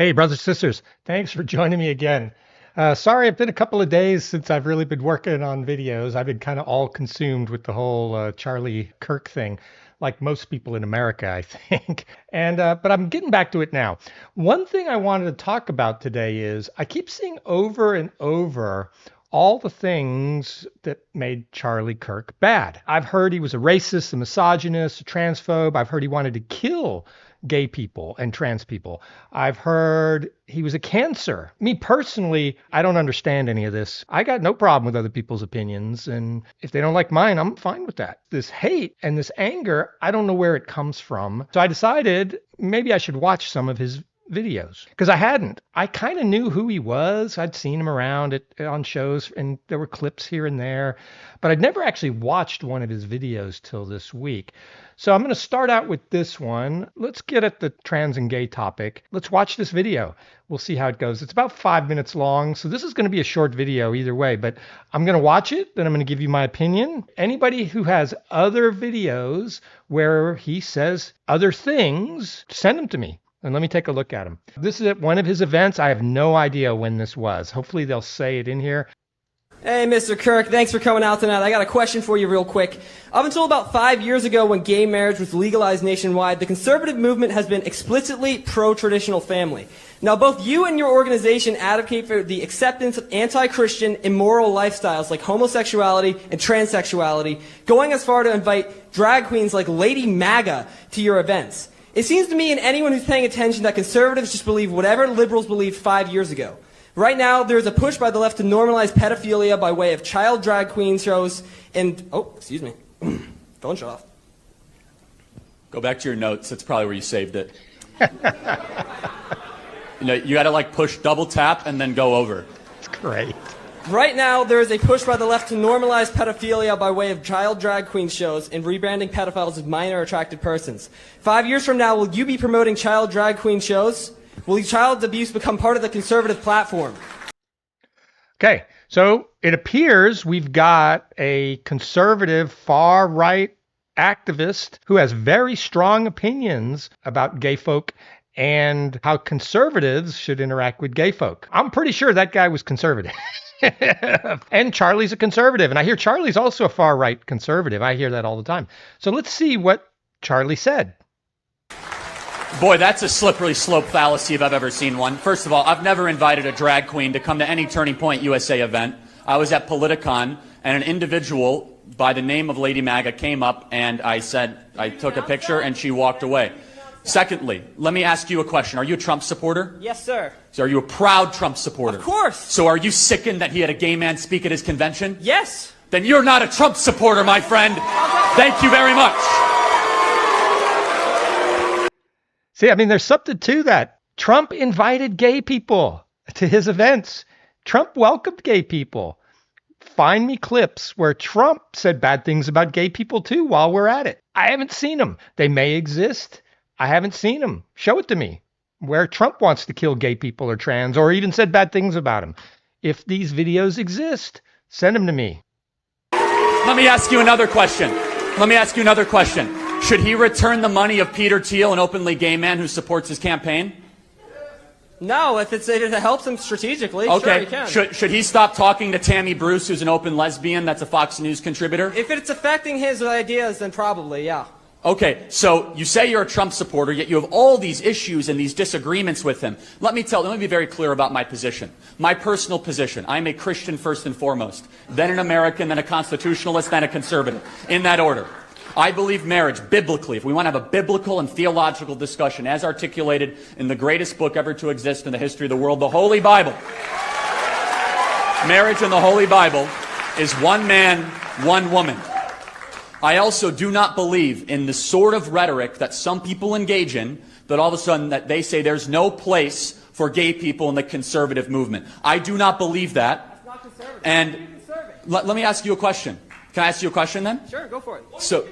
Hey, brothers and sisters, thanks for joining me again. Sorry, it's been a couple of days since I've really been working on videos. I've been kind of all consumed with the whole Charlie Kirk thing, like most people in America, I think. But I'm getting back to it now. One thing I wanted to talk about today is I keep seeing over and over all the things that made Charlie Kirk bad. I've heard he was a racist, a misogynist, a transphobe. I've heard he wanted to kill gay people and trans people. I've heard he was a cancer. Me personally, I don't understand any of this. I got no problem with other people's opinions, and if they don't like mine, I'm fine with that. This hate and this anger, I don't know where it comes from. So I decided maybe I should watch some of his videos because I hadn't. I kind of knew who he was. I'd seen him around on shows and there were clips here and there, but I'd never actually watched one of his videos till this week. So I'm going to start out with this one. Let's get at the trans and gay topic. Let's watch this video. We'll see how it goes. It's about 5 minutes long, so this is going to be a short video either way, but I'm going to watch it, then I'm going to give you my opinion. Anybody who has other videos where he says other things, send them to me. And let me take a look at him. This is at one of his events. I have no idea when this was. Hopefully they'll say it in here. Hey, Mr. Kirk, thanks for coming out tonight. I got a question for you real quick. Up until about 5 years ago when gay marriage was legalized nationwide, the conservative movement has been explicitly pro-traditional family. Now, both you and your organization advocate for the acceptance of anti-Christian, immoral lifestyles like homosexuality and transsexuality, going as far to invite drag queens like Lady MAGA to your events. It seems to me and anyone who's paying attention that conservatives just believe whatever liberals believed 5 years ago. Right now, there's a push by the left to normalize pedophilia by way of child drag queen shows and... Oh, excuse me. Phone shut off. Go back to your notes. That's probably where you saved it. You got to like push double tap and then go over. It's great. Right now, there is a push by the left to normalize pedophilia by way of child drag queen shows and rebranding pedophiles as minor attracted persons. 5 years from now, will you be promoting child drag queen shows? Will child abuse become part of the conservative platform? Okay, so it appears we've got a conservative far-right activist who has very strong opinions about gay folk and how conservatives should interact with gay folk. I'm pretty sure that guy was conservative. And Charlie's a conservative. And I hear Charlie's also a far-right conservative. I hear that all the time. So let's see what Charlie said. Boy, that's a slippery slope fallacy if I've ever seen one. First of all, I've never invited a drag queen to come to any Turning Point USA event. I was at Politicon, and an individual by the name of Lady MAGA came up, and I took a picture, and she walked away. Secondly, let me ask you a question. Are you a Trump supporter? Yes, sir. So are you a proud Trump supporter? Of course. So are you sickened that he had a gay man speak at his convention? Yes. Then you're not a Trump supporter, my friend. Thank you very much. See, I mean, there's something to that. Trump invited gay people to his events. Trump welcomed gay people. Find me clips where Trump said bad things about gay people too while we're at it. I haven't seen them. They may exist. I haven't seen them. Show it to me. Where Trump wants to kill gay people or trans or even said bad things about them. If these videos exist, send them to me. Let me ask you another question. Should he return the money of Peter Thiel, an openly gay man who supports his campaign? No, if it helps him strategically, okay. Sure he can. Should he stop talking to Tammy Bruce, who's an open lesbian that's a Fox News contributor? If it's affecting his ideas, then probably, yeah. Okay, so you say you're a Trump supporter, yet you have all these issues and these disagreements with him. Let me be very clear about my position. My personal position. I'm a Christian first and foremost, then an American, then a constitutionalist, then a conservative. In that order. I believe marriage, biblically, if we want to have a biblical and theological discussion as articulated in the greatest book ever to exist in the history of the world, the Holy Bible. Marriage in the Holy Bible is one man, one woman. I also do not believe in the sort of rhetoric that some people engage in, that all of a sudden that they say there's no place for gay people in the conservative movement. I do not believe that. That's not conservative. And let me ask you a question. Can I ask you a question then? Sure, go for it. So,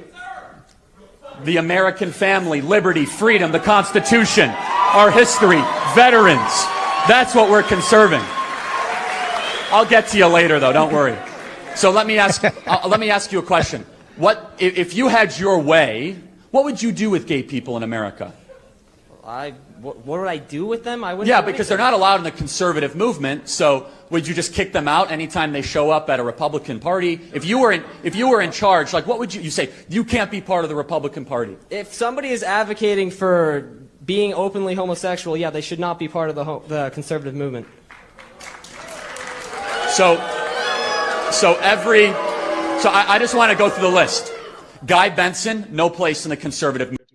the American family, liberty, freedom, the Constitution, our history, veterans. That's what we're conserving. I'll get to you later, though. Don't worry. So let me ask you a question. If you had your way, what would you do with gay people in America? I what would I do with them? I wouldn't. Yeah, do because they're anything. not allowed in the conservative movement. So would you just kick them out anytime they show up at a Republican Party? If you were in charge, like what would you say? You can't be part of the Republican Party. If somebody is advocating for being openly homosexual, yeah, they should not be part of the conservative movement. So I just want to go through the list. Guy Benson, no place in the conservative movement.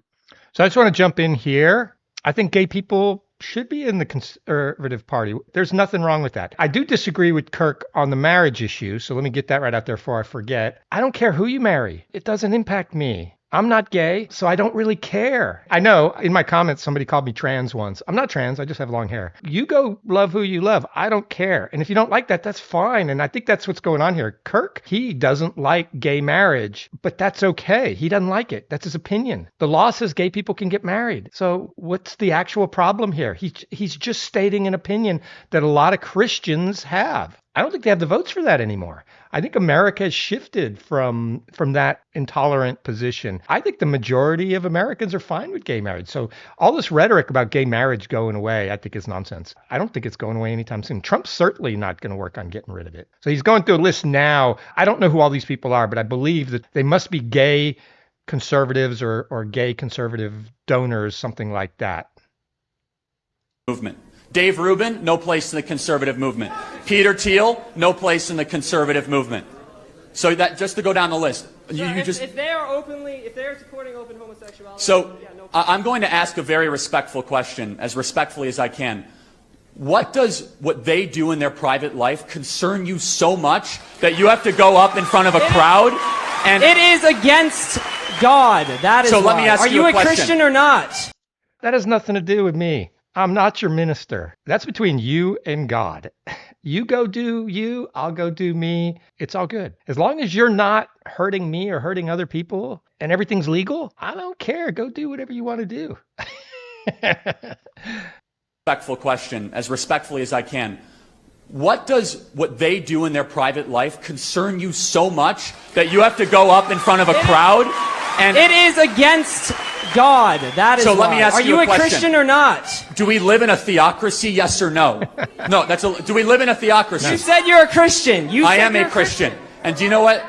So I just want to jump in here. I think gay people should be in the conservative party. There's nothing wrong with that. I do disagree with Kirk on the marriage issue. So let me get that right out there before I forget. I don't care who you marry. It doesn't impact me. I'm not gay, so I don't really care. I know in my comments, somebody called me trans once. I'm not trans. I just have long hair. You go love who you love. I don't care. And if you don't like that, that's fine. And I think that's what's going on here. Kirk, he doesn't like gay marriage, but that's okay. He doesn't like it. That's his opinion. The law says gay people can get married. So what's the actual problem here? He's just stating an opinion that a lot of Christians have. I don't think they have the votes for that anymore. I think America has shifted from that intolerant position. I think the majority of Americans are fine with gay marriage. So all this rhetoric about gay marriage going away, I think is nonsense. I don't think it's going away anytime soon. Trump's certainly not going to work on getting rid of it. So he's going through a list now. I don't know who all these people are, but I believe that they must be gay conservatives or gay conservative donors, something like that. Movement. Dave Rubin, no place in the conservative movement. Peter Thiel, no place in the conservative movement. So that just to go down the list. If they are supporting open homosexuality. So yeah, no. I'm going to ask a very respectful question, as respectfully as I can. What does what they do in their private life concern you so much that you have to go up in front of a crowd? And it is against God. That is so. why. Let me ask Are you you a a question. Christian or not? That has nothing to do with me. I'm not your minister. That's between you and God. You go do you, I'll go do me. It's all good. As long as you're not hurting me or hurting other people and everything's legal, I don't care. Go do whatever you want to do. Respectful question, as respectfully as I can. What does what they do in their private life concern you so much that you have to go up in front of a crowd? And it is against God. That is so. why. Let me ask Are you you a question. Christian or not? Do we live in a theocracy? Yes or no? No. Do we live in a theocracy? You said you're a Christian. I am a Christian. And do you know what?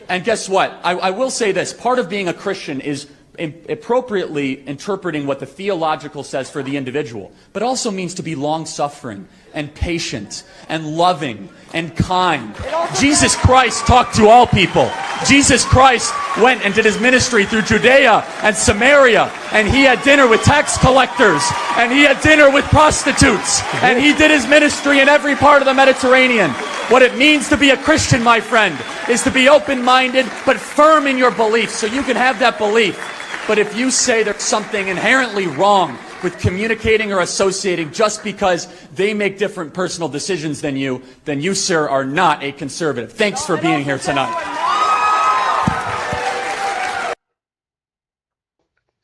And guess what? I will say this. Part of being a Christian is appropriately interpreting what the theological says for the individual, but also means to be long-suffering and patient and loving and kind. Jesus Christ talked to all people. Jesus Christ went and did his ministry through Judea and Samaria, and he had dinner with tax collectors, and he had dinner with prostitutes, and he did his ministry in every part of the Mediterranean. What it means to be a Christian, my friend, is to be open-minded but firm in your beliefs, so you can have that belief. But if you say there's something inherently wrong with communicating or associating just because they make different personal decisions than you, sir, are not a conservative. Thanks for being here tonight.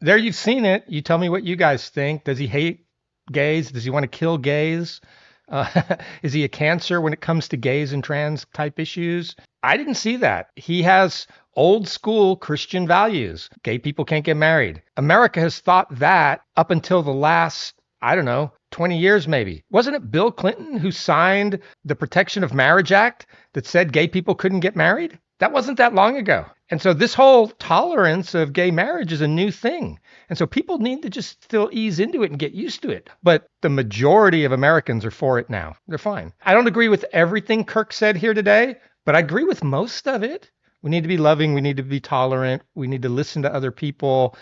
There, you've seen it. You tell me what you guys think. Does he hate gays? Does he want to kill gays? Is he a cancer when it comes to gays and trans type issues? I didn't see that. He has old school Christian values. Gay people can't get married. America has thought that up until the last, 20 years maybe. Wasn't it Bill Clinton who signed the Protection of Marriage Act that said gay people couldn't get married? That wasn't that long ago. And so this whole tolerance of gay marriage is a new thing. And so people need to just still ease into it and get used to it. But the majority of Americans are for it now. They're fine. I don't agree with everything Kirk said here today, but I agree with most of it. We need to be loving. We need to be tolerant. We need to listen to other people.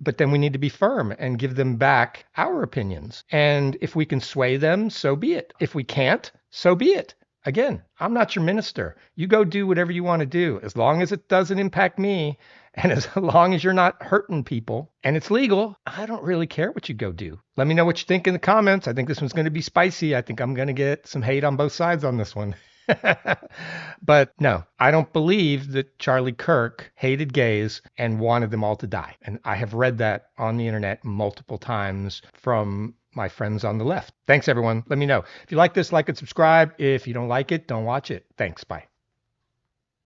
But then we need to be firm and give them back our opinions. And if we can sway them, so be it. If we can't, so be it. Again, I'm not your minister. You go do whatever you want to do, as long as it doesn't impact me, and as long as you're not hurting people, and it's legal. I don't really care what you go do. Let me know what you think in the comments. I think this one's going to be spicy. I think I'm going to get some hate on both sides on this one. But no, I don't believe that Charlie Kirk hated gays and wanted them all to die. And I have read that on the internet multiple times from my friends on the left. Thanks, everyone. Let me know. If you like this, like and subscribe. If you don't like it, don't watch it. Thanks. Bye.